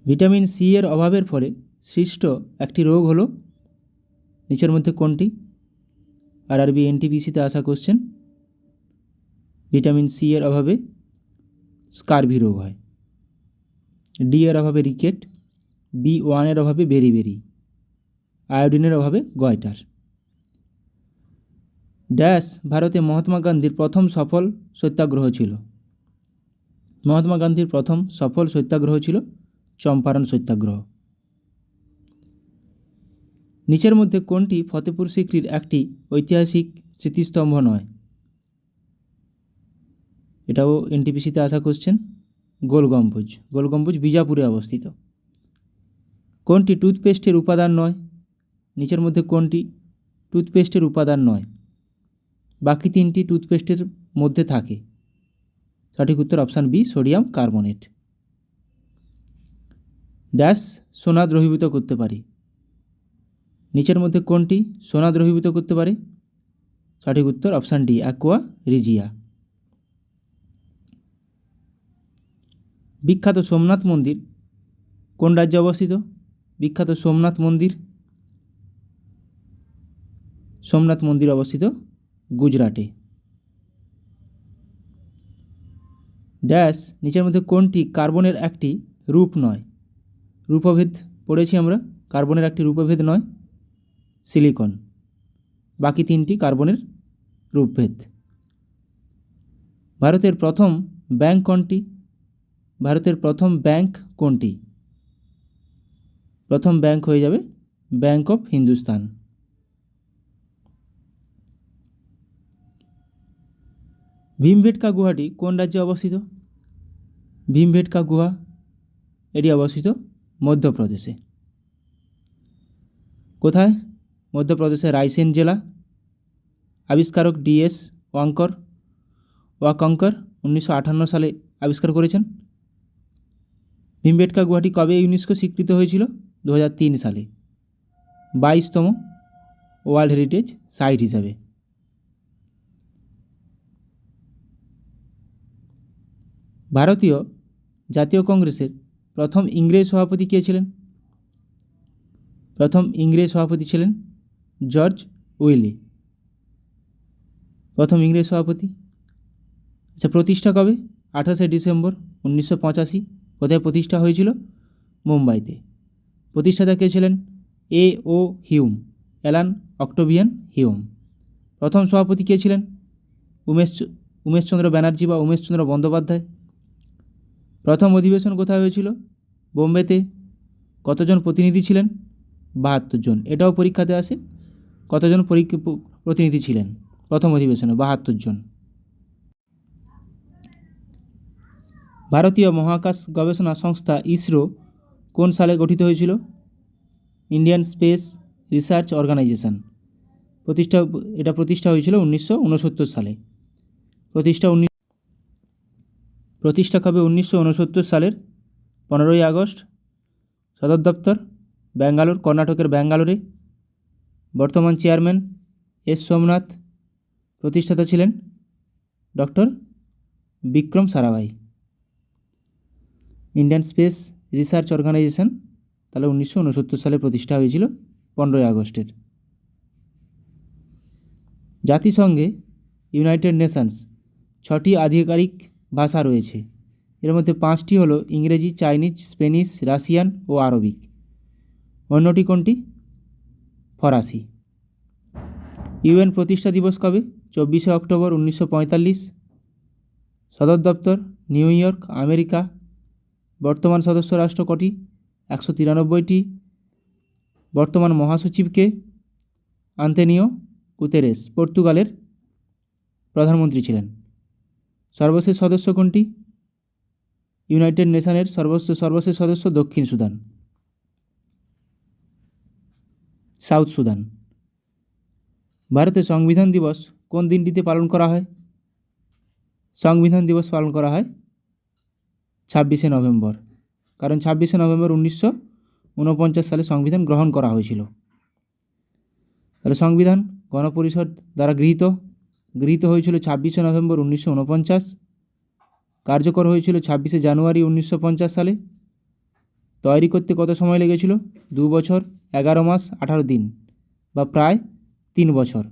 Vitamin C এর অভাবের ফলে সৃষ্ট একটি রোগ হলো নিচের মধ্যে কোনটি? আরআরবি এনটিপিসিতে আসা কোশ্চেন। ভিটামিন সি এর অভাবে স্কারভি রোগ হয়। ডি এর অভাবে রিকেট, বি1 এর অভাবে বেরিবেরি, আয়োডিনের অভাবে গয়টার। ড্যাশ ভারতে মহাত্মা গান্ধীর প্রথম সফল সত্যাগ্রহ ছিল? মহাত্মা গান্ধীর প্রথম সফল সত্যাগ্রহ ছিল চম্পারণ সত্যাগ্রহ। নিচের মধ্যে কোনটি ফতেপুর সিক্রির একটি ঐতিহাসিক স্মৃতিস্তম্ভ নয়? এটাও এনটিপিসিতে আসা কোশ্চেন। গোল গম্বুজ। গোল গম্বুজ বিজাপুরে অবস্থিত। কোনটি টুথপেস্টের উপাদান নয়? নিচের মধ্যে কোনটি টুথপেস্টের উপাদান নয়? বাকি তিনটি টুথপেস্টের মধ্যে থাকে। সঠিক উত্তর option B, sodium carbonate. Dash সোনা দ্রবীভূত করতে পারে? নিচের মধ্যে কোনটি সোনা দ্রবীভূত করতে পারে? সঠিক উত্তর অপশান ডি, অ্যাকোয়া রিজিয়া। বিখ্যাত সোমনাথ মন্দির কোন রাজ্যে অবস্থিত? বিখ্যাত সোমনাথ মন্দির অবস্থিত গুজরাটে। ড্যাশ নিচের মধ্যে কোনটি কার্বনের একটি রূপ নয়? রূপভেদ পড়েছি আমরা, কার্বনের একটি রূপভেদ নয় সিলিকন। বাকি তিনটি কার্বনের রূপভেদ। ভারতের প্রথম ব্যাংক কোনটি? ভারতের প্রথম ব্যাংক কোনটি? প্রথম ব্যাংক হয়ে যাবে ব্যাংক অফ হিন্দুস্তান। ভীমবেটকা গুহাটি কোন রাজ্যে অবস্থিত? ভীমবেটকা গুহা এটি অবস্থিত মধ্যপ্রদেশে। কোথায়? মধ্যপ্রদেশের রায়সেন জেলা। আবিষ্কারক ডিএস ওয়াঙ্কর 1958 সালে আবিষ্কার করেছেন। ভীমবেটকা গুহাটি কবে ইউনেস্কো স্বীকৃত হয়েছিল? 2003 সালে 22তম ওয়ার্ল্ড হেরিটেজ সাইট হিসাবে। ভারতীয় জাতীয় কংগ্রেসের প্রথম ইংরেজ সভাপতি কে ছিলেন? প্রথম ইংরেজ সভাপতি ছিলেন জর্জ উইলি। প্রথম ইংরেজ সভাপতি। আচ্ছা, প্রতিষ্ঠা কবে? 28শে ডিসেম্বর 1985। কোথায় প্রতিষ্ঠা হয়েছিল? মুম্বাইতে। প্রতিষ্ঠাতা কে ছিলেন? A O Hume, Allan Octavian Hume. প্রথম সভাপতি কে ছিলেন? উমেশচন্দ্র ব্যানার্জি বা উমেশচন্দ্র বন্দ্যোপাধ্যায়। প্রথম অধিবেশন কোথায় হয়েছিল? বোম্বেতে। কতজন প্রতিনিধি ছিলেন? 72 জন। এটাও পরীক্ষাতে আসে। কতজন প্রতিনিধি ছিলেন প্রথম অধিবেশনে? 72 জন। ভারতীয় মহাকাশ গবেষণা সংস্থা ইসরো কোন সালে গঠিত হয়েছিল? Indian Space Research Organisation. এটা প্রতিষ্ঠা হয়েছিল 1969 সালে। প্রতিষ্ঠা কবে? 1969 সালের 15ই আগস্ট। সদর দপ্তর ব্যাঙ্গালোর, কর্ণাটকের ব্যাঙ্গালোরে। বর্তমান চেয়ারম্যান এস সোমনাথ। প্রতিষ্ঠাতা ছিলেন doctor Vikram Sarabhai. Indian Space Research Organisation তাহলে 1969 সালে প্রতিষ্ঠা হয়েছিল 15ই আগস্টের। জাতিসংঘে ইউনাইটেড নেশনস 6টি আধিকারিক ভাষা রয়েছে। এর মধ্যে 5টি হলো ইংরেজি, চাইনিজ, স্পেনিশ, রাশিয়ান ও আরবিক। অন্যটি কোনটি? ফরাসি। ইউএন প্রতিষ্ঠা দিবস কবে? 24শে অক্টোবর 1945। সদর দপ্তর নিউ ইয়র্ক, আমেরিকা। বর্তমান সদস্য রাষ্ট্র কটি? 193টি। বর্তমান মহাসচিব কে? আন্তোনিও গুতেরেস, পর্তুগালের প্রধানমন্ত্রী ছিলেন। সর্বশেষ সদস্য কোনটি? ইউনাইটেড নেশনের সর্বশেষ সদস্য দক্ষিণ সুদান, সাউথ সুদান। ভারতের সংবিধান দিবস কোন দিনটিতে পালন করা হয়? সংবিধান দিবস পালন করা হয় 26শে নভেম্বর, কারণ 26শে নভেম্বর 1949 সালে সংবিধান গ্রহণ করা হয়েছিল। তাহলে সংবিধান গণপরিষদ দ্বারা গৃহীত হয়েছিল 26শে নভেম্বর 1949। কার্যকর হয়েছিল 26শে জানুয়ারি 1950 সালে। তৈরি করতে কত সময় লেগেছিল? 2 বছর, 11 মাস, 18 দিন বা প্রায় 3 বছর।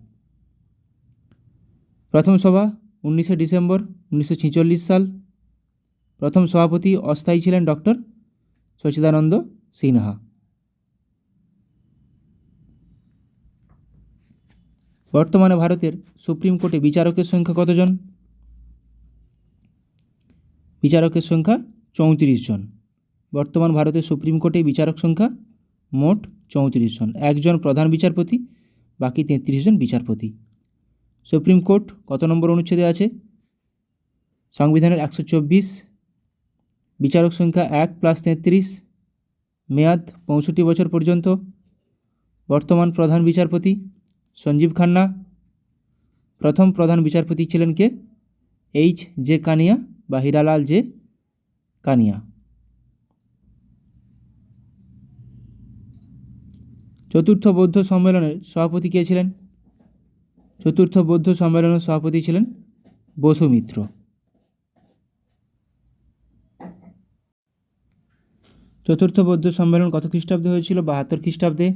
প্রথম সভা 19শে ডিসেম্বর 1946 সাল। প্রথম সভাপতি অস্থায়ী ছিলেন ডক্টর সচিদানন্দ সিনহা। বর্তমানে ভারতের সুপ্রিম কোর্টে বিচারকের সংখ্যা কতজন? বিচারকের সংখ্যা 34 জন। বর্তমান ভারতের সুপ্রিম কোর্টে বিচারক সংখ্যা মোট 34 জন। একজন প্রধান বিচারপতি, বাকি 33 জন বিচারপতি। সুপ্রিম কোর্ট কত নম্বর অনুচ্ছেদে আছে? সংবিধানের 124। বিচারক সংখ্যা 1 + 33। মেয়াদ 65 বছর পর্যন্ত। বর্তমান প্রধান বিচারপতি সঞ্জীব খান্না। প্রথম প্রধান বিচারপতি ছিলেন কে? H.J. কানিয়া বা হীরালাল জে কানিয়া। চতুর্থ বৌদ্ধ সম্মেলনের সভাপতি কে ছিলেন? চতুর্থ বৌদ্ধ সম্মেলনের সভাপতি ছিলেন বসু মিত্র। চতুর্থ বৌদ্ধ সম্মেলন কত খ্রিস্টাব্দে হয়েছিল? 72 খ্রিস্টাব্দে।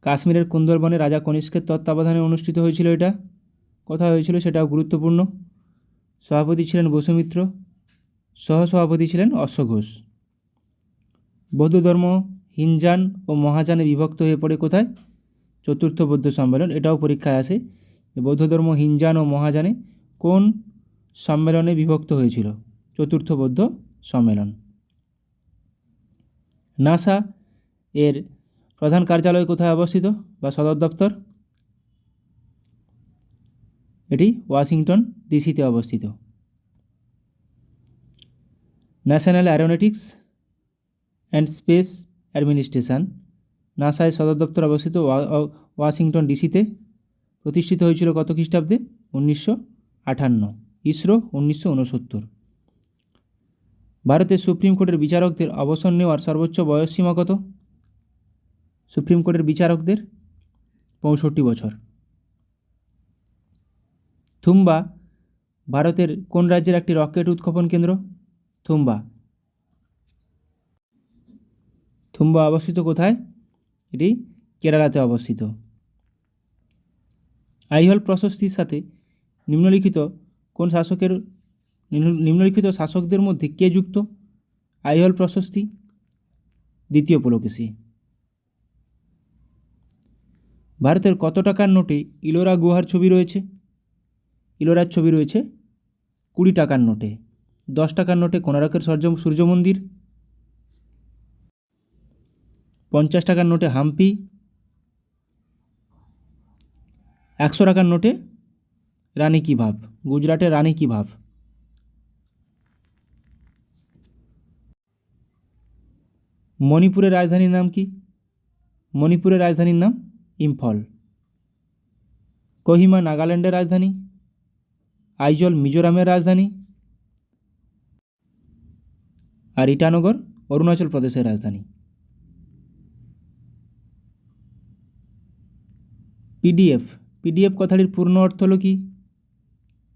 কাশ্মীরের কুন্দরবনে রাজা কনিষ্কের তত্ত্বাবধানে অনুষ্ঠিত হয়েছিল এটা। কোথায় হয়েছিল সেটাও গুরুত্বপূর্ণ। সভাপতি ছিলেন বসুমিত্র, সহসভাপতি ছিলেন অশ্ব ঘোষ। বৌদ্ধ ধর্ম হিনজান ও মহাযানে বিভক্ত হয়ে পড়ে কোথায়? চতুর্থ বৌদ্ধ সম্মেলন। এটাও পরীক্ষায় আসে যে বৌদ্ধ ধর্ম হিনজান ও মহাযানে কোন সম্মেলনে বিভক্ত হয়েছিল? চতুর্থ বৌদ্ধ সম্মেলন। নাসা এর প্রধান কার্যালয় কোথায় অবস্থিত বা সদর দপ্তর? এটি ওয়াশিংটন ডিসিতে অবস্থিত। National Aeronautics and space administration, NASA এর সদর দপ্তর অবস্থিত ওয়াশিংটন ডিসিতে। প্রতিষ্ঠিত হয়েছিল কত খ্রিস্টাব্দে? 1958। ইসরো 1969। ভারতের সুপ্রিম কোর্টের বিচারকদের অবসর নেওয়ার সর্বোচ্চ বয়সসীমা কত? সুপ্রিম কোর্টের বিচারকদের 65 বছর। থুম্বা ভারতের কোন রাজ্যের একটি রকেট উৎক্ষেপণ কেন্দ্র? থুম্বা। থুম্বা অবস্থিত কোথায়? এটি কেরালাতে অবস্থিত। আইহোল প্রশস্তির সাথে নিম্নলিখিত শাসকদের মধ্যে কে যুক্ত? আইহোল প্রশস্তি দ্বিতীয় পুলকেশী। ভারতের কত টাকার নোটে ইলোরা গুহার ছবি রয়েছে? ইলোরার ছবি রয়েছে 20 টাকার নোটে। 10 টাকার নোটে কোণারকের সূর্য মন্দির। 50 টাকার নোটে হাম্পি। 100 টাকার নোটে রানী কি ভাভ, গুজরাটের রানী কি ভাভ। মণিপুরের রাজধানীর নাম কি? মণিপুরের রাজধানীর নাম ইম্ফল। কোহিমা নাগাল্যান্ডের রাজধানী। আইজল মিজোরামের রাজধানী। আর ইটানগর অরুণাচল প্রদেশের রাজধানী। পিডিএফ, পিডিএফ কথাটির পূর্ণ অর্থ হলো কি?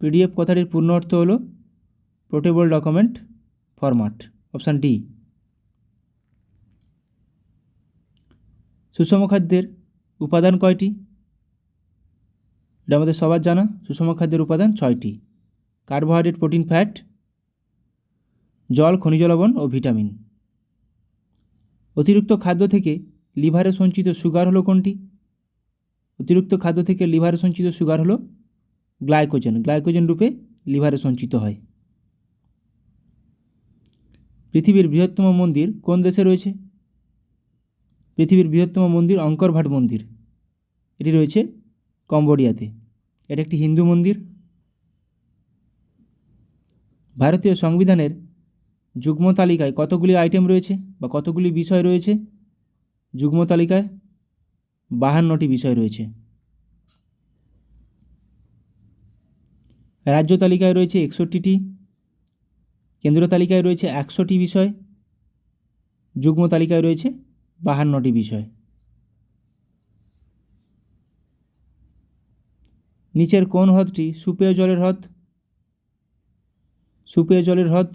পিডিএফ কথাটির পূর্ণ অর্থ হলো portable document format, option D. সুষম খাদ্যের উপাদান কয়টি? এটা আমাদের সবার জানা। সুষম খাদ্যের উপাদান 6টি। কার্বোহাইড্রেট, প্রোটিন, ফ্যাট, জল, খনিজ লবণ ও ভিটামিন। অতিরিক্ত খাদ্য থেকে লিভারে সঞ্চিত সুগার হলো কোনটি? অতিরিক্ত খাদ্য থেকে লিভারে সঞ্চিত সুগার হলো গ্লাইকোজেন। গ্লাইকোজেন রূপে লিভারে সঞ্চিত হয়। পৃথিবীর বৃহত্তম মন্দির কোন দেশে রয়েছে? পৃথিবীর বৃহত্তম মন্দির অঙ্কর ভাট মন্দির। এটি রয়েছে কম্বোডিয়াতে। এটা একটি হিন্দু মন্দির। ভারতীয় সংবিধানের যুগ্ম তালিকায় কতগুলি আইটেম রয়েছে বা কতগুলি বিষয় রয়েছে? যুগ্ম তালিকায় 52টি বিষয় রয়েছে। রাজ্য তালিকায় রয়েছে 61টি। কেন্দ্রীয় তালিকায় রয়েছে 100টি বিষয়। যুগ্ম তালিকায় রয়েছে 52টি বিষয়। নিচের কোন হ্রদটি সুপেয় জলের হ্রদ? সুপেয় জলের হ্রদ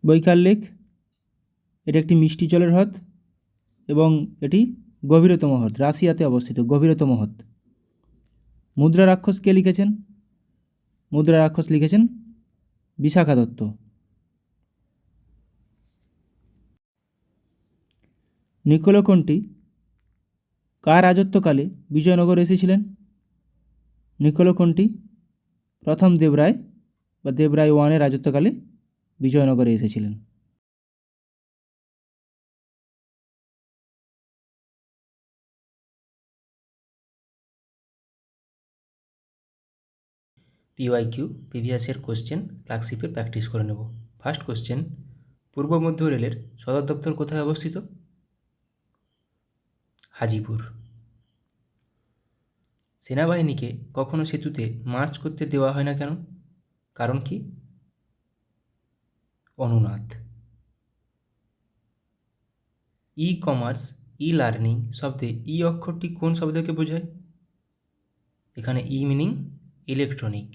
বৈকাল লেক, এটি একটি মিষ্টি জলের হ্রদ এবং এটি গভীরতম হ্রদ, রাশিয়াতে অবস্থিত গভীরতম হ্রদ। মুদ্রা রাক্ষস কে লিখেছেন? মুদ্রা রাক্ষস লিখেছেন বিশাখা দত্ত। নিকোলো কোন্টি কার রাজত্বকালে বিজয়নগর এসেছিলেন? নিকোলো কোন্টি প্রথম দেবরায় বা দেবরায় ওয়ানের রাজত্বকালে বিজয়নগরে এসেছিলেন। পিওয়াইকিউ প্রিভিয়াস ইয়ার কোশ্চেন ক্লার্কশিপে প্র্যাকটিস করে নেব। ফার্স্ট কোশ্চেন, পূর্ব মধ্য রেলের সদর দপ্তর কোথায় অবস্থিত? হাজিপুর। সেনাবাহিনীকে কখনো সেতুতে মার্চ করতে দেওয়া হয় না কেন? কারণ কি? অনুনাদ। ই কমার্স, ই লার্নিং শব্দে ই অক্ষরটি কোন শব্দকে বোঝায়? এখানে ই মিনিং ইলেকট্রনিক।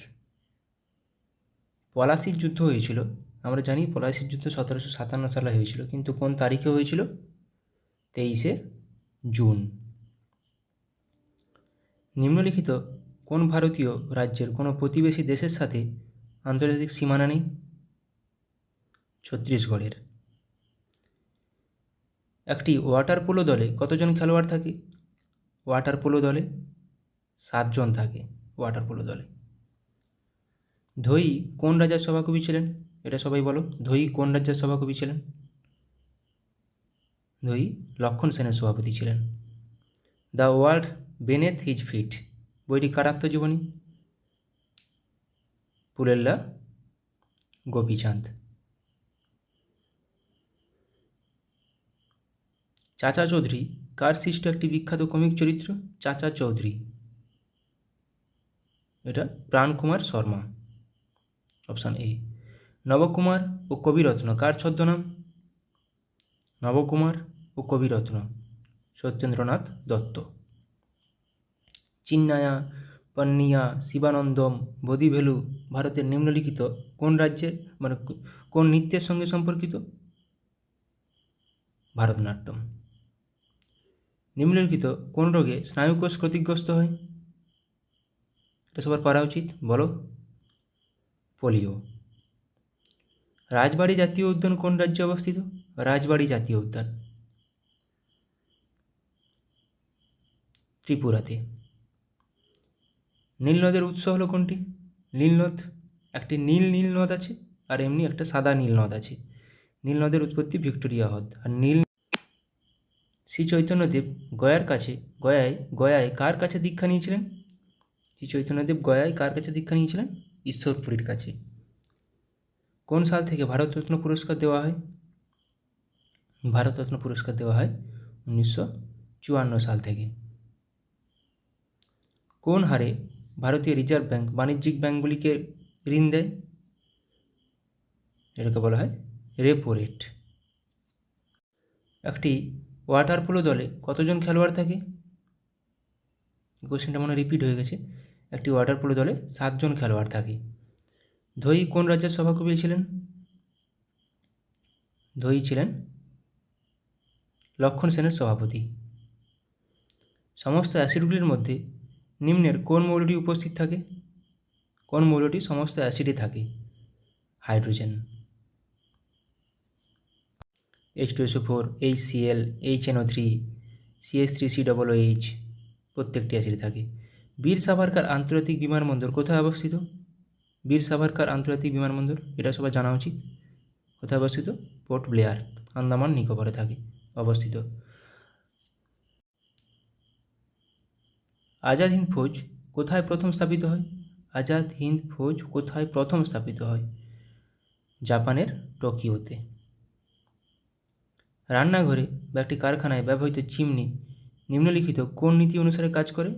পলাশির যুদ্ধ হয়েছিল, আমরা জানি পলাশির যুদ্ধ 1757 সালে হয়েছিল, কিন্তু কোন তারিখে হয়েছিল? 23শে জুন। নিম্নলিখিত কোন ভারতীয় রাজ্যের কোনো প্রতিবেশী দেশের সাথে আন্তর্জাতিক সীমানা নেই? ছত্তিশগড়ের। একটি ওয়াটার পোলো দলে কতজন খেলোয়াড় থাকে? ওয়াটার পোলো দলে 7 জন থাকে ওয়াটার পোলো দলে। ধোই কোন রাজার সভাকবি ছিলেন? এটা সবাই বলো, ধোই কোন রাজ্যের সভাকবি ছিলেন? ধোই লক্ষণ সেনের সভাপতি ছিলেন। দ্য ওয়ার্ল্ড বেনেথ হিজ ফিট বইটি কার আত্মজীবনী? পুলেল্লা গোপীচাঁদ। চাচা চৌধুরী কার সৃষ্ট একটি বিখ্যাত কমিক চরিত্র? চাচা চৌধুরী, এটা প্রাণকুমার শর্মা, অপশান এ। নবকুমার ও কবিরত্ন কার ছদ্মনাম? নবকুমার ও কবিরত্ন সত্যেন্দ্রনাথ দত্ত। চিন্নায়া, পন্নিয়া, শিবানন্দম, বোধিভেলু ভারতের নিম্নলিখিত কোন রাজ্যের কোন নৃত্যের সঙ্গে সম্পর্কিত? ভারতনাট্যম। নিম্নলিখিত কোন রোগে স্নায়ুকোষ ক্ষতিগ্রস্ত হয়? এটা সবার পারা উচিত, বলো। পোলিও। রাজবাড়ী জাতীয় উদ্যান কোন রাজ্যে অবস্থিত? রাজবাড়ী জাতীয় উদ্যান ত্রিপুরাতে। নীলনদের উৎস হলো কোনটি? নীলনদ, একটি নীল নদ আছে আর এমনি একটা সাদা নীল নদ আছে। নীলনদের উৎপত্তি ভিক্টোরিয়া হ্রদ। আর শ্রী চৈতন্যদেব গয়ায় কার কাছে দীক্ষা নিয়েছিলেন? শ্রী চৈতন্যদেব গয়ায় কার কাছে দীক্ষা নিয়েছিলেন? ঈশ্বরপুরীর কাছে। কোন সাল থেকে ভারতরত্ন পুরস্কার দেওয়া হয়? ভারতরত্ন পুরস্কার দেওয়া হয় 1954 সাল থেকে। কোন হারে ভারতীয় রিজার্ভ ব্যাঙ্ক বাণিজ্যিক ব্যাঙ্কগুলিকে ঋণ দেয়? এটাকে বলা হয় রেপো রেট। একটি ওয়াটার পোলো দলে কতজন খেলোয়াড় থাকে? কোশ্চেনটা মনে রিপিট হয়ে গেছে। একটি ওয়াটার পোলো দলে 7 জন খেলোয়াড় থাকে। ধোই কোন রাজ্যের সভাকবি ছিলেন? ধোই ছিলেন লক্ষণ সেনের সভাপতি। সমস্ত অ্যাসিডগুলির মধ্যে নিম্নের কোন মৌলটি উপস্থিত থাকে? কোন মৌলটি সমস্ত অ্যাসিডে থাকে? Hydrogen. H2SO4, HCl, HNO3, CH3COOH প্রত্যেকটি অ্যাসিডে থাকে। বীর সাভারকার আন্তর্জাতিক বিমানবন্দর কোথায় অবস্থিত? বীর সাভারকার আন্তর্জাতিক বিমানবন্দর, এটা সবার জানা উচিত। কোথায় অবস্থিত? পোর্ট ব্লেয়ার, আন্দামান নিকোবরে থাকে অবস্থিত। আজাদ হিন্দ ফৌজ কোথায় প্রথম স্থাপিত হয়? আজাদ হিন্দ ফৌজ কোথায় প্রথম স্থাপিত হয়? জাপানের টোকিওতে। রান্নাঘরে বা একটি কারখানায় ব্যবহৃত চিমনি নিম্নলিখিত কোন নীতি অনুসারে কাজ করে?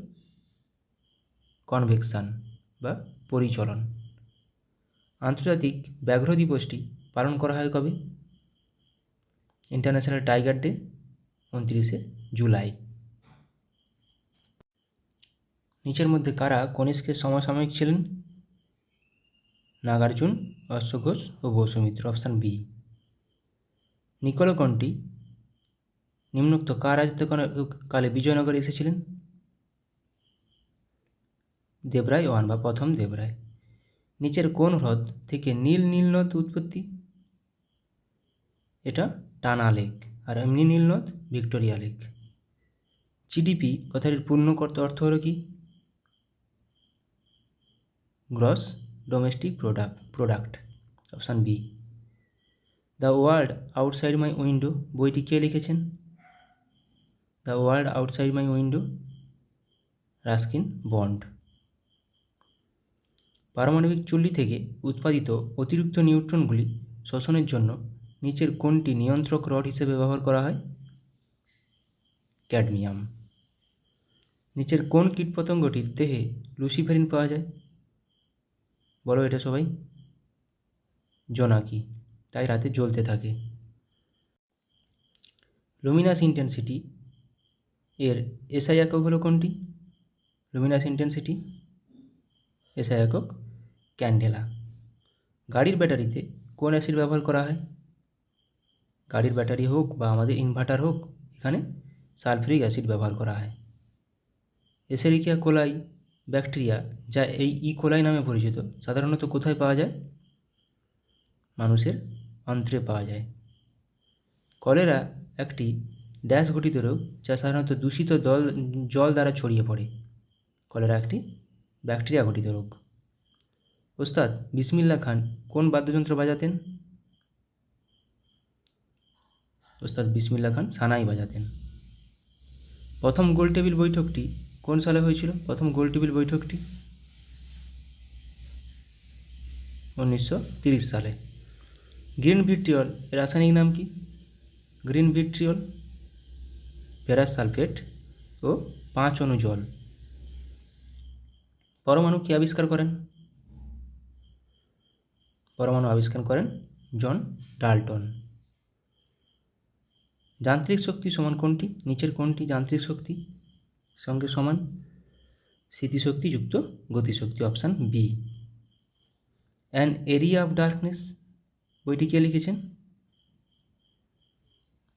কনভেকশন বা পরিচলন। আন্তর্জাতিক ব্যাঘ্র দিবসটি পালন করা হয় কবে? ইন্টারন্যাশনাল টাইগার ডে 29শে জুলাই। নিচের মধ্যে কারা কনিষ্কের সমসাময়িক ছিলেন? নাগার্জুন, অশ্বঘোষ ও Vasumitra, option B. Niccolo Conti নিম্নোক্ত কার রাজত্বকালে বিজয়নগরে এসেছিলেন? দেবরায় ওয়ান বা প্রথম দেবরায়। নিচের কোন হ্রদ থেকে নীল নদ উৎপত্তি? এটা টানা লেক, আর এমনি নীল নদ ভিক্টোরিয়া লেক। জিডিপি কথাটির পূর্ণ অর্থ হলো কি? Gross domestic product, option B. The World Outside My Window বইটি কে লিখেছেন? The World Outside My Window, Ruskin Bond. পারমাণবিক চুল্লি থেকে উৎপাদিত অতিরিক্ত নিউট্রনগুলি শোষণের জন্য নিচের কোনটি নিয়ন্ত্রক রড হিসেবে ব্যবহার করা হয়? ক্যাডমিয়াম। নিচের কোন কীটপতঙ্গটির দেহে লুসিফেরিন পাওয়া যায়? বলো এটা সবাই। জোনাকি, তাই রাতে জ্বলতে থাকে। লুমিনাস ইন্টেন্সিটি এর এসআই একক হলো কোনটি? লুমিনাস ইন্টেন্সিটি এসআই একক ক্যান্ডেলা। গাড়ির ব্যাটারিতে কোন অ্যাসিড ব্যবহার করা হয়? গাড়ির ব্যাটারি হোক বা আমাদের ইনভার্টার হোক, এখানে সালফিউরিক অ্যাসিড ব্যবহার করা হয়। এসেরিকিয়া কোলাই ব্যাকটেরিয়া, যা এই কোলাই নামে পরিচিত, সাধারণত কোথায় পাওয়া যায়? মানুষের অন্ত্রে পাওয়া যায়। কলেরা একটি ড্যাশ ঘটিত রোগ, যা সাধারণত দূষিত জল দ্বারা ছড়িয়ে পড়ে। কলেরা একটি ব্যাকটেরিয়া ঘটিত রোগ। ওস্তাদ বিসমিল্লাহ খান কোন বাদ্যযন্ত্র বাজাতেন? ওস্তাদ বিসমিল্লাহ খান সানাই বাজাতেন। প্রথম গোলটেবিল বৈঠকটি কোন সালে হয়েছিল? প্রথম গোলটেবিল বৈঠকটি 1930 সালে। গ্রিন ভিট্রিয়ল এর রাসায়নিক নাম কি? গ্রিন ভিট্রিয়ল ফেরাস সালফেট ও 5 অণু জল। পরমাণু কে আবিষ্কার করেন? পরমাণু আবিষ্কার করেন জন ডাল্টন। যান্ত্রিক শক্তি সমান কোনটি? নিচের কোনটি যান্ত্রিক শক্তি সঙ্গে সমান? স্থিতিশক্তি যুক্ত গতিশক্তি, option B. An Area of Darkness বইটি কে লিখেছেন?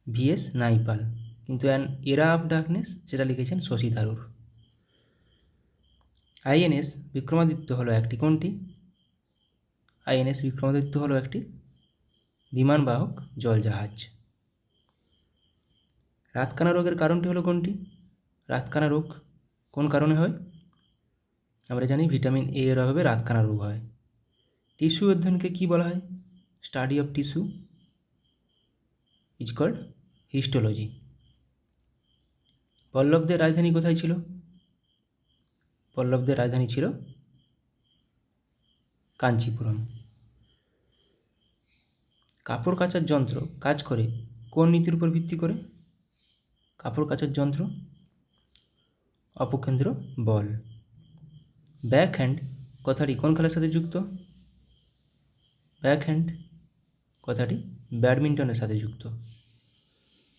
VS Naipaul. কিন্তু অ্যান এরা অফ ডার্কনেস সেটা লিখেছেন শশী থারুর। আইএনএস বিক্রমাদিত্য হলো একটি কোনটি? আইএনএস বিক্রমাদিত্য হলো একটি বিমানবাহক জলজাহাজ। রাতকানা রোগের কারণটি হলো কোনটি? রাতকানা রোগ কোন কারণে হয়? আমরা জানি ভিটামিন এ এর অভাবে রাতকানা রোগ হয়। টিস্যু অধ্যয়নকে কী বলা হয়? Study of tissue is called histology. পল্লবদের রাজধানী কোথায় ছিল? পল্লবদের রাজধানী ছিল কাঞ্চিপুরম। কাপড় কাচার যন্ত্র কাজ করে কোন নীতির উপর ভিত্তি করে? কাপড় কাচার যন্ত্র অপকেন্দ্র বল। ব্যাক হ্যান্ড কথাটি কোন খেলার সাথে যুক্ত? ব্যাক হ্যান্ড কথাটি ব্যাডমিন্টনের সাথে যুক্ত।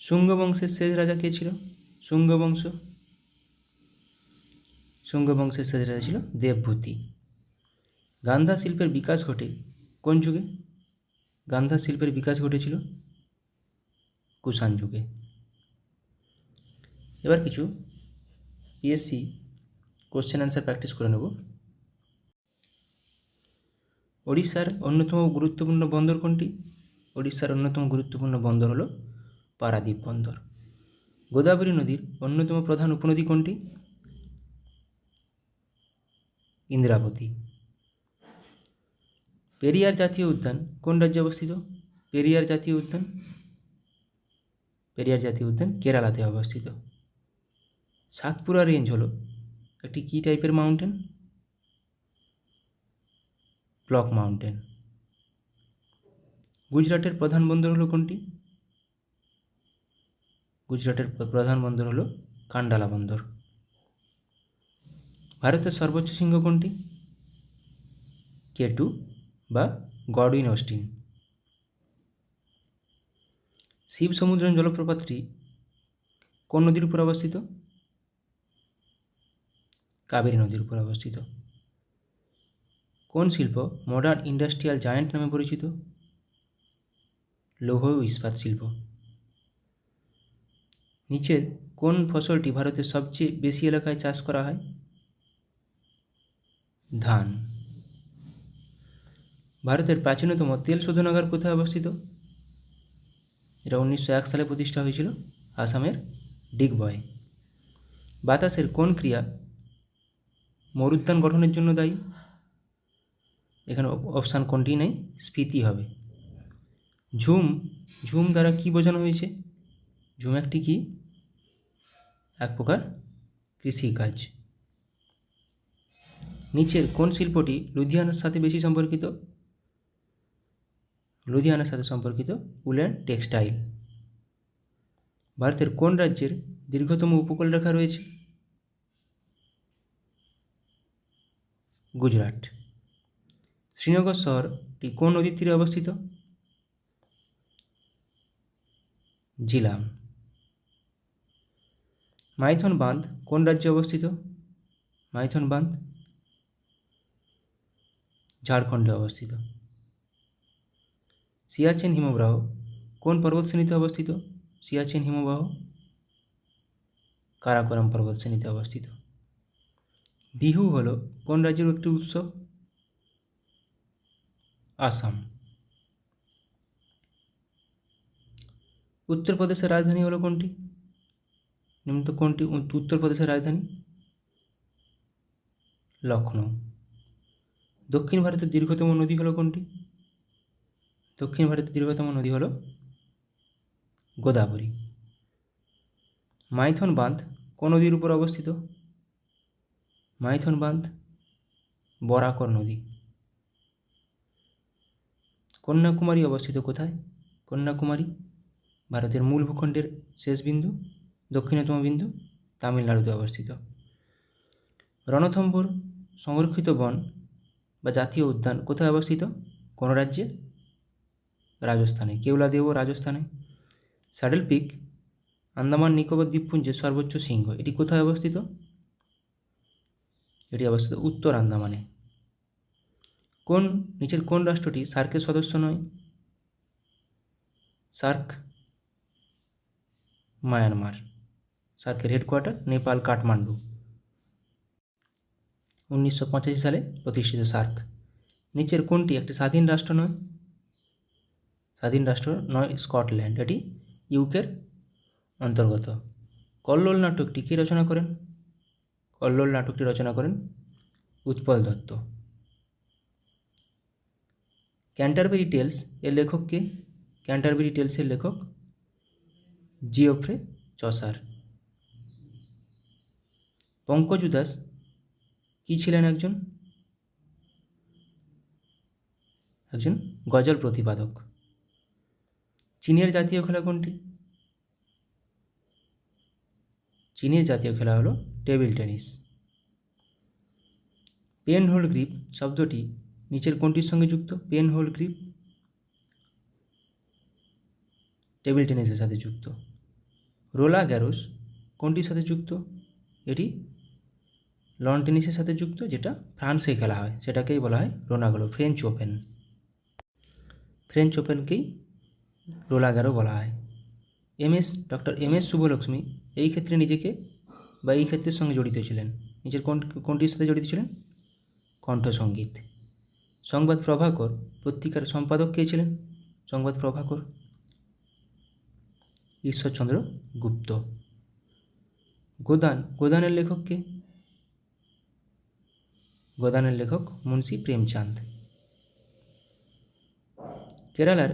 শুঙ্গ বংশের শেষ রাজা কে ছিল? শুঙ্গ বংশের শেষ রাজা ছিল দেবভূতি। গান্ধা শিল্পের বিকাশ ঘটে কোন যুগে? গান্ধা শিল্পের বিকাশ ঘটেছিল কুষাণ যুগে। এবার কিছু পিএসসি কোশ্চেন অ্যান্সার প্র্যাকটিস করে নেব। ওড়িশার অন্যতম গুরুত্বপূর্ণ বন্দর কোনটি? ওড়িশার অন্যতম গুরুত্বপূর্ণ বন্দর হলো পারাদ্বীপ বন্দর। গোদাবরী নদীর অন্যতম প্রধান উপনদী কোনটি? ইন্দ্রাবতী। পেরিয়ার জাতীয় উদ্যান কোন রাজ্যে অবস্থিত? পেরিয়ার জাতীয় উদ্যান কেরালাতে অবস্থিত। সাতপুরা রেঞ্জ হলো একটি কী টাইপের মাউন্টেন? Block mountain. গুজরাটের প্রধান বন্দর হলো কোনটি? গুজরাটের প্রধান বন্দর হলো কান্ডালা বন্দর। ভারতের সর্বোচ্চ শৃঙ্গ কোনটি? K2 বা গডউইন অস্টিন। শিব সমুদ্রম জলপ্রপাতটি কোন নদীর উপর অবস্থিত? কাবেরী নদীর উপর অবস্থিত। কোন শিল্প মডার্ন ইন্ডাস্ট্রিয়াল জায়ান্ট নামে পরিচিত? লৌহ ও ইস্পাত শিল্প। নিচের কোন ফসলটি ভারতের সবচেয়ে বেশি এলাকায় চাষ করা হয়? ধান। ভারতের প্রাচীনতম তেল শোধনাগার কোথায় অবস্থিত? এটা 1901 সালে প্রতিষ্ঠা হয়েছিল আসামের ডিগবয়ে। বাতাসের কোন ক্রিয়া মরুদ্যান গঠনের জন্য দায়ী? এখানে অপশান কোনটি নেই, স্ফীতি হবে। ঝুম দ্বারা কি বোঝানো হয়েছে? ঝুম একটি কি? এক প্রকার কৃষিকাজ। নিচের কোন শিল্পটি লুধিয়ানার সাথে বেশি সম্পর্কিত? লুধিয়ানার সাথে সম্পর্কিত উল অ্যান্ড টেক্সটাইল। ভারতের কোন রাজ্যের দীর্ঘতম উপকূলরেখা রয়েছে? গুজরাট। শ্রীনগর শহরটি কোন নদীর তীরে অবস্থিত? জিলাম। মাইথন বাঁধ কোন রাজ্যে অবস্থিত? মাইথন বাঁধ ঝাড়খণ্ডে অবস্থিত। সিয়াচেন হিমবাহ কোন পর্বতশ্রেণীতে অবস্থিত? সিয়াচেন হিমবাহ কারাকোরাম পর্বতশ্রেণীতে অবস্থিত। বিহু হলো কোন রাজ্যের একটি উৎসব? আসাম। উত্তরপ্রদেশের রাজধানী হলো কোনটি? নিম্নত কোনটি উত্তরপ্রদেশের রাজধানী? লখনৌ। দক্ষিণ ভারতের দীর্ঘতম নদী হলো কোনটি? দক্ষিণ ভারতের দীর্ঘতম নদী হলো গোদাবরী। মাইথন বাঁধ কোন নদীর উপর অবস্থিত? মাইথন বাঁধ বরাকর নদী। কন্যাকুমারী অবস্থিত কোথায়? কন্যাকুমারী ভারতের মূল ভূখণ্ডের শেষ বিন্দু, দক্ষিণতম বিন্দু, তামিলনাড়ুতে অবস্থিত। রণথম্ভোর সংরক্ষিত বন বা জাতীয় উদ্যান কোথায় অবস্থিত? কোন রাজ্যে? রাজস্থানে। কেওলাদেও রাজস্থানে। স্যাডেল পিক আন্দামান নিকোবর দ্বীপপুঞ্জের সর্বোচ্চ শৃঙ্গ, এটি কোথায় অবস্থিত? এটি অবস্থিত উত্তর আন্দামানে। নিচের কোন রাষ্ট্রটি সার্কের সদস্য নয়? SAARC Myanmar. সার্কের হেডকোয়ার্টার নেপাল কাঠমান্ডু। 1985 সালে প্রতিষ্ঠিত সার্ক। নিচের কোনটি একটি স্বাধীন রাষ্ট্র নয়? স্বাধীন রাষ্ট্র নয় স্কটল্যান্ড, এটি ইউকের অন্তর্গত। কল্লোল নাটকটি কে রচনা করেন? কল্লোল নাটকটি রচনা করেন উৎপল দত্ত। ক্যান্টারবেরি টেলস এর লেখক কে? ক্যান্টারবেরি টেলসের লেখক জিওফ্রে চসার। পঙ্কজ উদাস কি ছিলেন? একজন গজল প্রতিপাদক। চীনের জাতীয় খেলা কোনটি? চীনের জাতীয় খেলা হলো table tennis. Penhold grip শব্দটি নিচের কোনটির সঙ্গে যুক্ত? পেন হোল গ্রিপ টেবিল টেনিসের সাথে যুক্ত। রোলা গ্যারোস কোনটির সাথে যুক্ত? এটি লন টেনিসের সাথে যুক্ত, যেটা ফ্রান্সে খেলা হয়, সেটাকেই বলা হয় রোনাগলো, ফ্রেঞ্চ ওপেন। ফ্রেঞ্চ ওপেনকেই রোলা গ্যারো বলা হয়। ডক্টর এম এস শুভলক্ষ্মী এই ক্ষেত্রে নিজেকে বা এই ক্ষেত্রের সঙ্গে জড়িত ছিলেন। নিচের কোনটির সাথে জড়িত ছিলেন? কণ্ঠসঙ্গীত। সংবাদ প্রভাকর পত্রিকার সম্পাদক কে ছিলেন? সংবাদ প্রভাকর ঈশ্বরচন্দ্র গুপ্ত। গোদানের লেখক কে? গোদানের লেখক মুন্সী প্রেমচাঁদ। কেরালার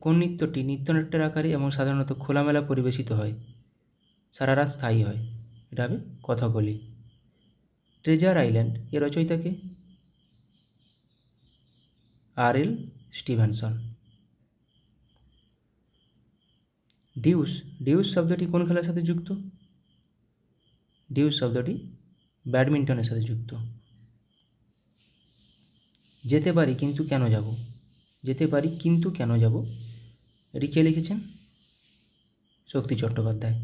কোন নৃত্যটি নৃত্যনাট্যের আকারে এবং সাধারণত খোলামেলা পরিবেশিত হয়, সারা রাত স্থায়ী হয়? এটা হবে কথাকলি। ট্রেজার আইল্যান্ড এর রচয়িতা কে? আর.এল. স্টিভেনসন। ডিউস শব্দটি কোন খেলার সাথে যুক্ত? ডিউস শব্দটি ব্যাডমিন্টনের সাথে যুক্ত। যেতে পারি কিন্তু কেন যাব? যেতে পারি কিন্তু কেন যাব, এটি কে লিখেছেন? শক্তি চট্টোপাধ্যায়।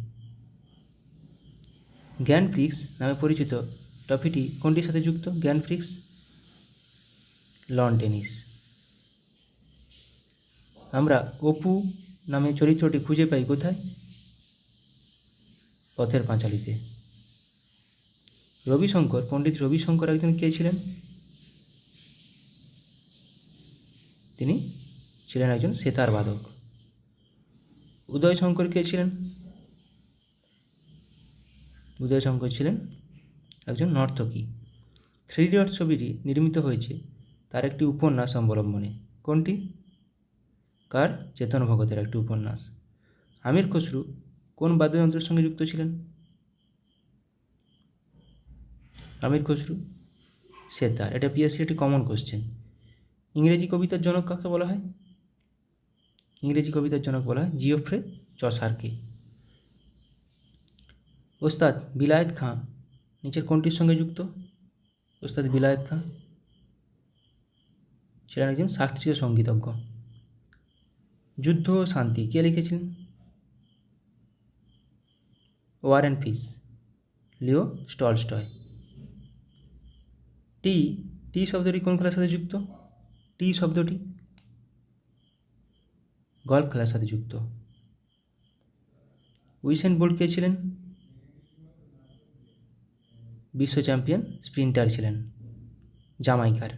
গ্র্যান্ড প্রিক্স নামে পরিচিত ট্রফিটি কোনটির সাথে যুক্ত? Grand Prix loan tennis. আমরা অপু নামে চরিত্রটি খুঁজে পাই কোথায়? পথের পাঁচালীতে। রবিশঙ্কর, পণ্ডিত রবিশঙ্কর একজন কে ছিলেন? তিনি ছিলেন একজন সেতার বাদক। উদয়শঙ্কর কে ছিলেন? উদয়শঙ্কর ছিলেন একজন নর্তকী। থ্রি ইডিয়টস ছবিটি নির্মিত হয়েছে তার একটি উপন্যাস অবলম্বনে। কোনটি? কার? চেতন ভগতের একটি উপন্যাস। আমির খসরু কোন বাদ্যযন্ত্রের সঙ্গে যুক্ত ছিলেন? আমির খসরু সেতার। এটা পিএসসি একটি কমন কোশ্চেন। ইংরেজি কবিতার জনক কাকে বলা হয়? ইংরেজি কবিতার জনক বলা হয় জিওফ্রে চসারকে। ওস্তাদ বিলায়েত খাঁ নিচের কোনটির সঙ্গে যুক্ত? ওস্তাদ বিলায়েত খাঁ ছিলেন একজন শাস্ত্রীয় সঙ্গীতজ্ঞ। যুদ্ধ ও শান্তি কে লিখেছিলেন? War and Peace, Leo Tolstoy. Tee শব্দটি কোন খেলার সাথে যুক্ত? টি শব্দটি গল্ফ খেলার সাথে যুক্ত। উইসেন বোল্ট কে ছিলেন? বিশ্ব চ্যাম্পিয়ন স্প্রিন্টার ছিলেন, জামাইকার।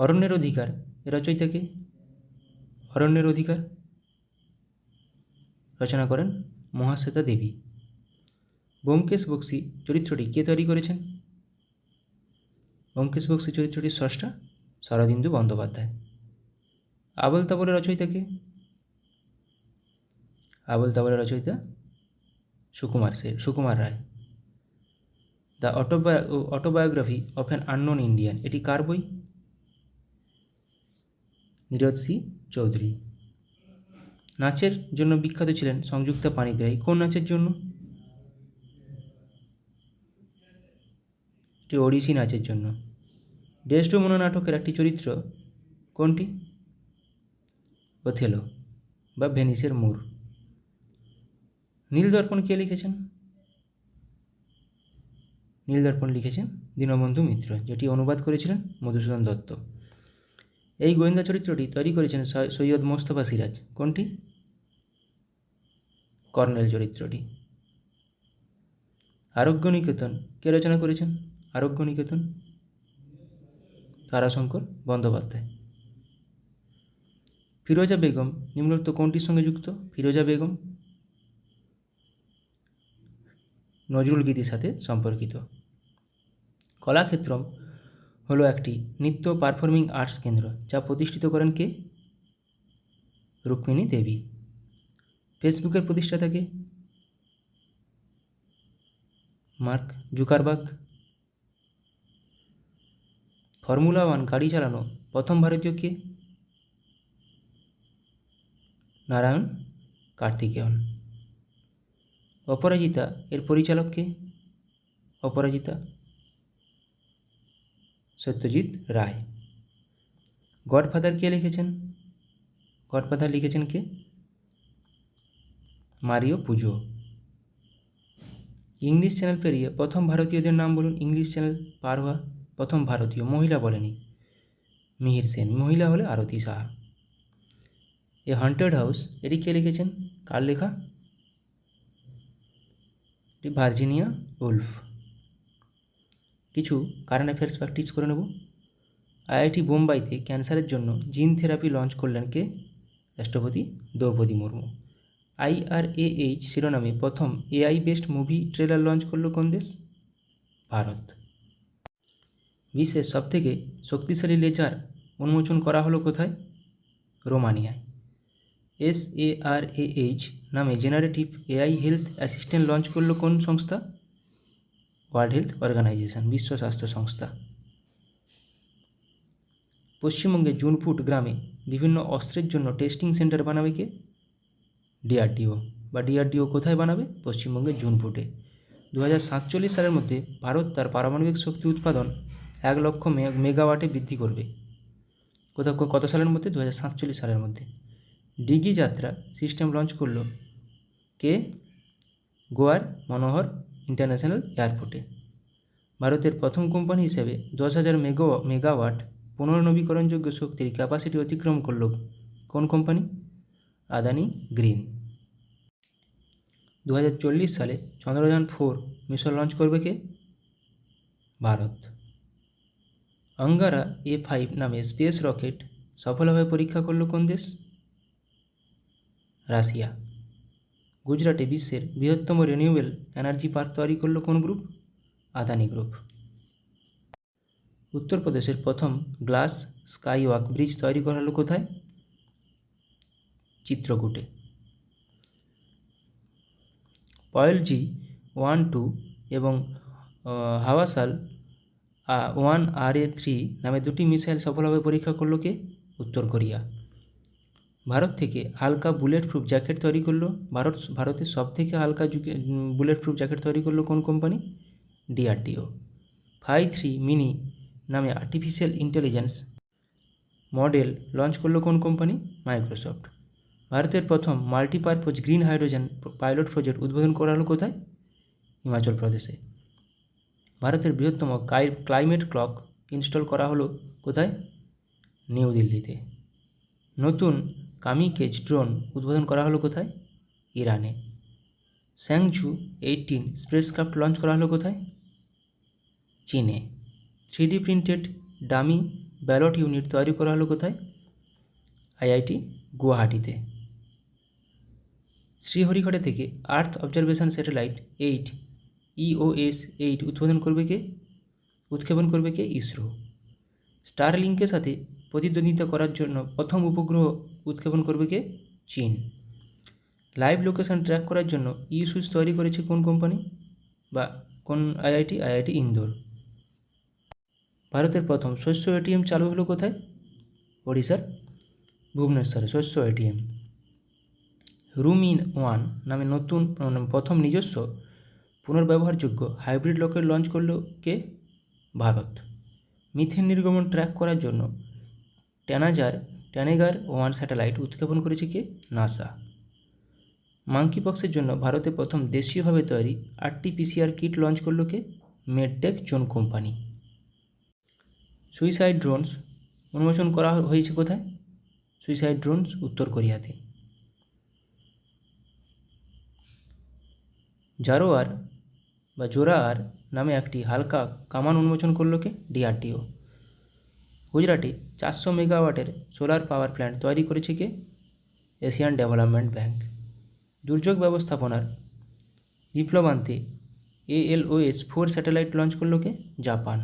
অরণ্যের অধিকার এর রচয়িতা কে? অরণ্যের অধিকার রচনা করেন মহাশ্বেতা দেবী। ব্যোমকেশ বক্সী চরিত্রটি কে তৈরি করেছেন? ব্যোমকেশ বক্সী চরিত্রটির স্রষ্টা শরদিন্দু বন্দ্যোপাধ্যায়। আবোল তাবোলের রচয়িতা কে? আবোল তাবোলের রচয়িতা Sukumar Ray. The Autobiography of an Unknown Indian এটি কার বই? নীরজ সি চৌধুরী। নাচের জন্য বিখ্যাত ছিলেন সংযুক্তা পানিগ্রাহী। কোন নাচের জন্য? এটি ওড়িশি নাচের জন্য। ডেসডেমোনা নাটকের একটি চরিত্র কোনটি? ওথেলো বা ভেনিসের মূর। নীলদর্পণ কে লিখেছেন? নীলদর্পণ লিখেছেন দীনবন্ধু মিত্র, যেটি অনুবাদ করেছিলেন মধুসূদন দত্ত। এই গোয়েন্দা চরিত্রটি তৈরি করেছেন সৈয়দ মোস্তফা সিরাজ। কোনটি? কর্নেল চরিত্রটি। আরোগ্য নিকেতন কে রচনা করেছেন? আরোগ্য নিকেতন তারাশঙ্কর বন্দ্যোপাধ্যায়। ফিরোজা বেগম নিম্নোক্ত কোনটির সঙ্গে যুক্ত? ফিরোজা বেগম নজরুল গীতির সাথে সম্পর্কিত। কলাক্ষেত্রম হলো একটি নৃত্য পারফর্মিং আর্টস কেন্দ্র যা প্রতিষ্ঠিত করেন কে? রুক্মিণী দেবী। ফেসবুকের প্রতিষ্ঠাতা কে? Mark Zuckerberg. ফর্মুলা 1 গাড়ি চালানো প্রথম ভারতীয় কে? নারায়ণ কার্তিকেয়ন। অপরাজিতা এর পরিচালক কে? অপরাজিতা সত্যজিৎ রায়। গডফাদার কে লিখেছেন? গডফাদার লিখেছেন কে? মারিও পুজো। ইংলিশ চ্যানেল পেরিয়ে প্রথম ভারতীয়দের নাম বলুন। ইংলিশ চ্যানেল পার হওয়া প্রথম ভারতীয়, মহিলা বলেনি, মিহির সেন। মহিলা হলে আরতি সাহা। এ হন্টেড হাউস এটি কে লিখেছেন? কার লেখা? এটি ভার্জিনিয়া উলফ। কিছু কারেন্ট অ্যাফেয়ার্স প্র্যাকটিস করে নেব। আইআইটি বোম্বাইতে ক্যান্সারের জন্য জিন থেরাপি লঞ্চ করলেন কে? রাষ্ট্রপতি দ্রৌপদী মুর্মু। IRAH শিরোনামে প্রথম AI based movie trailer launch করল কোন দেশ? ভারত। বিশ্বের সবথেকে শক্তিশালী লেজার উন্মোচন করা হলো কোথায়? রোমানিয়ায়। SARAH নামে generative AI health assistant launch করলো কোন সংস্থা? ওয়ার্ল্ড হেলথ অর্গানাইজেশন, বিশ্ব স্বাস্থ্য সংস্থা। পশ্চিমবঙ্গের জুনপুট গ্রামে বিভিন্ন অস্ত্রের জন্য টেস্টিং সেন্টার বানাবে কে? DRDO। বা DRDO কোথায় বানাবে? পশ্চিমবঙ্গের জুনপুটে। 2047 সালের মধ্যে ভারত তার পারমাণবিক শক্তি উৎপাদন 1 লক্ষ মেগাওয়াটে বৃদ্ধি করবে। কত সালের মধ্যে? 2047 সালের মধ্যে। ডিগি যাত্রা সিস্টেম লঞ্চ করল কে? গোয়ার মনোহর ইন্টারন্যাশনাল এয়ারপোর্টে। ভারতের প্রথম কোম্পানি হিসেবে 10,000 মেগাওয়াট পুনর্নবীকরণযোগ্য শক্তির ক্যাপাসিটি অতিক্রম করল কোন কোম্পানি? আদানি গ্রিন। 2040 সালে চন্দ্রযান-4 মিশন লঞ্চ করবে কে? ভারত। অঙ্গারা A5 নামে স্পেস রকেট সফলভাবে পরীক্ষা করল কোন দেশ? রাশিয়া। গুজরাটে বিশ্বের বৃহত্তম রিনিউয়েবল এনার্জি পার্ক তৈরি করল কোন গ্রুপ? আদানি গ্রুপ। উত্তরপ্রদেশের প্রথম গ্লাস স্কাইওয়াক ব্রিজ তৈরি করা হলো কোথায়? চিত্রকূটে। পয়েলজি 1-2 এবং হাওয়াসাল 1RA3 নামে দুটি মিসাইল সফলভাবে পরীক্ষা করলো কে? উত্তর কোরিয়া। ভারত থেকে হালকা বুলেট প্রুফ জ্যাকেট তৈরি করলো ভারতের সবথেকে হালকা বুলেট প্রুফ জ্যাকেট তৈরি করলো কোন কোম্পানি? DRDO। 5-3 মিনি নামে আর্টিফিশিয়াল ইন্টেলিজেন্স মডেল লঞ্চ করলো কোন কোম্পানি? মাইক্রোসফট। ভারতের প্রথম multipurpose green hydrogen pilot project উদ্বোধন করা হলো কোথায়? হিমাচল প্রদেশে। ভারতের বৃহত্তম ক্লাইমেট ক্লক ইনস্টল করা হলো কোথায়? নিউ দিল্লিতে। নতুন কামিকেজ ড্রোন উদ্বোধন করা হলো কোথায়? ইরানে। স্যাংঝু 18 স্পেসক্রাফট লঞ্চ করা হলো কোথায়? চীনে। 3D printed dummy ballot unit তৈরি করা হলো কোথায়? IIT গুয়াহাটিতে। শ্রীহরিকোটা থেকে আর্থ অবজারভেশন স্যাটেলাইট 8 EOS 8 উৎক্ষেপণ করবে কে? ইসরো। স্টারলিংকের সাথে প্রতিদ্বন্দ্বিতা করার জন্য প্রথম উপগ্রহ উৎক্ষেপণ করবে কে? চীন। লাইভ লোকেশন ট্র্যাক করার জন্য সুইচ তৈরি করেছে কোন কোম্পানি বা কোন IIT ইন্দোর। ভারতের প্রথম শস্য ATM চালু হলো কোথায়? ওড়িশার ভুবনেশ্বরে শস্য ATM। রুম-ইন-1 নামে প্রথম নিজস্ব পুনর্ব্যবহারযোগ্য হাইব্রিড রকেট লঞ্চ করলো কে? ভারত। মিথেন নির্গমন ট্র্যাক করার জন্য ট্যানেগার 1 স্যাটেলাইট উৎক্ষেপণ করেছে কে? নাসা। মাঙ্কিপক্সের জন্য ভারতে প্রথম দেশীয়ভাবে তৈরি RT-PCR কিট লঞ্চ করলো কে? MedTech Zone company. Suicide drones উন্মোচন করা হয়েছে কোথায়? সুইসাইড ড্রোনস উত্তর কোরিয়াতে। জোরার নামে একটি হালকা কামান উন্মোচন করলো কে? DRDO। গুজরাটে 400 মেগাওয়াটের সোলার পাওয়ার প্ল্যান্ট তৈরি করেছে কে? Asian development bank. দুর্যোগ ব্যবস্থাপনার বিপ্লব আনতে ALOS 4 স্যাটেলাইট লঞ্চ করলো কে? জাপান।